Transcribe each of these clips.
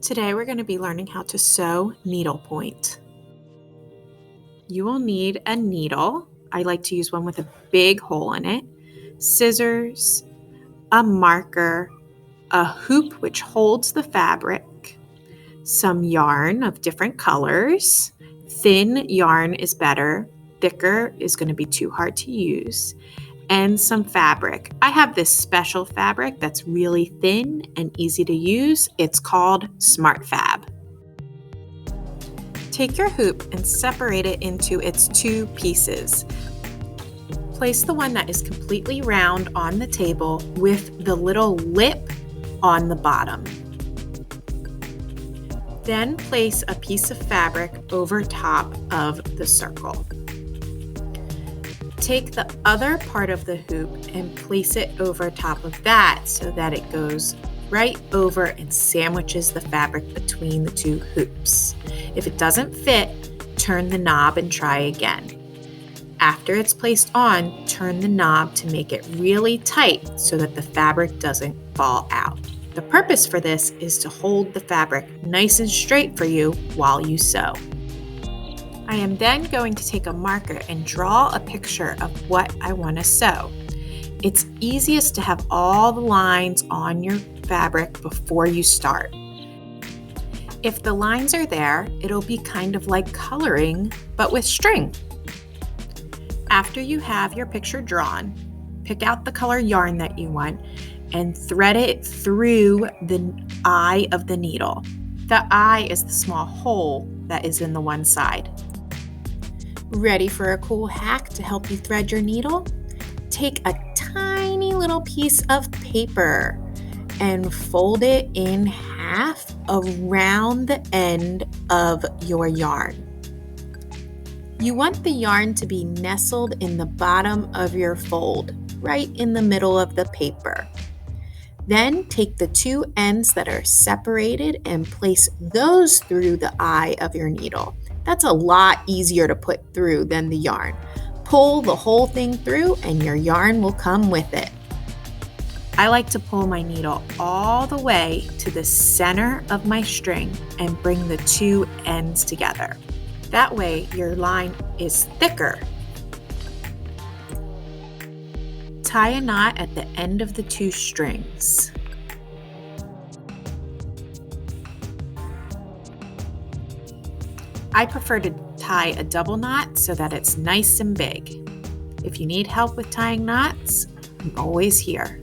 Today we're going to be learning how to sew needlepoint. You will need a needle. I like to use one with a big hole in it, scissors, a marker, a hoop which holds the fabric, some yarn of different colors. Thin yarn is better, thicker is going to be too hard to use, and some fabric. I have this special fabric that's really thin and easy to use. It's called Smart Fab. Take your hoop and separate it into its two pieces. Place the one that is completely round on the table with the little lip on the bottom. Then place a piece of fabric over top of the circle. Take the other part of the hoop and place it over top of that so that it goes right over and sandwiches the fabric between the two hoops. If it doesn't fit, turn the knob and try again. After it's placed on, turn the knob to make it really tight so that the fabric doesn't fall out. The purpose for this is to hold the fabric nice and straight for you while you sew. I am then going to take a marker and draw a picture of what I want to sew. It's easiest to have all the lines on your fabric before you start. If the lines are there, it'll be kind of like coloring, but with string. After you have your picture drawn, pick out the color yarn that you want and thread it through the eye of the needle. The eye is the small hole that is in the one side. Ready for a cool hack to help you thread your needle? Take a tiny little piece of paper and fold it in half around the end of your yarn. You want the yarn to be nestled in the bottom of your fold, right in the middle of the paper. Then take the two ends that are separated and place those through the eye of your needle. That's a lot easier to put through than the yarn. Pull the whole thing through and your yarn will come with it. I like to pull my needle all the way to the center of my string and bring the two ends together. That way your line is thicker. Tie a knot at the end of the two strings. I prefer to tie a double knot so that it's nice and big. If you need help with tying knots, I'm always here.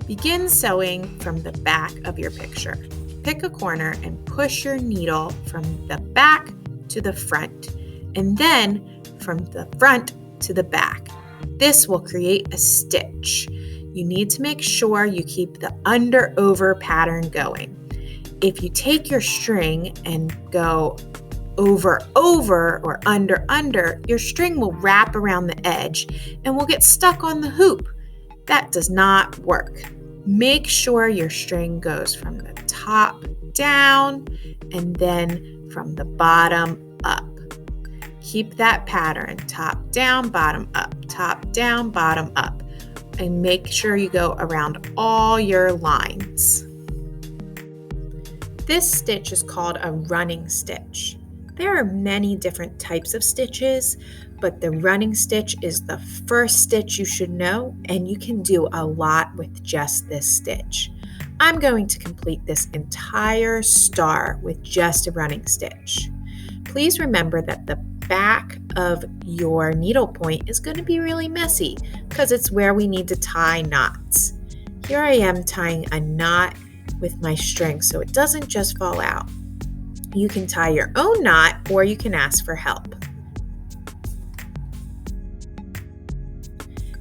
Begin sewing from the back of your picture. Pick a corner and push your needle from the back to the front, and then from the front to the back. This will create a stitch. You need to make sure you keep the under-over pattern going. If you take your string and go over or under, your string will wrap around the edge and will get stuck on the hoop. That does not work. Make sure your string goes from the top down and then from the bottom up. Keep that pattern, top down, bottom up, top down, bottom up, and make sure you go around all your lines. This stitch is called a running stitch. There are many different types of stitches, but the running stitch is the first stitch you should know, and you can do a lot with just this stitch. I'm going to complete this entire star with just a running stitch. Please remember that the back of your needlepoint is going to be really messy because it's where we need to tie knots. Here I am tying a knot with my string so it doesn't just fall out. You can tie your own knot or you can ask for help.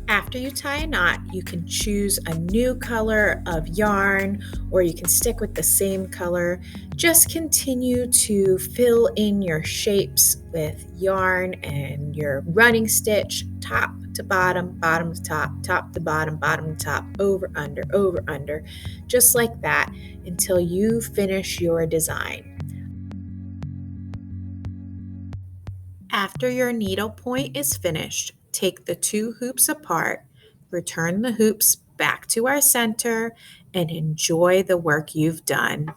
After you tie a knot, you can choose a new color of yarn or you can stick with the same color. Just continue to fill in your shapes with yarn and your running stitch, top to bottom, bottom to top, top to bottom, bottom to top, over, under, just like that until you finish your design. After your needlepoint is finished, take the two hoops apart, return the hoops back to our center and enjoy the work you've done.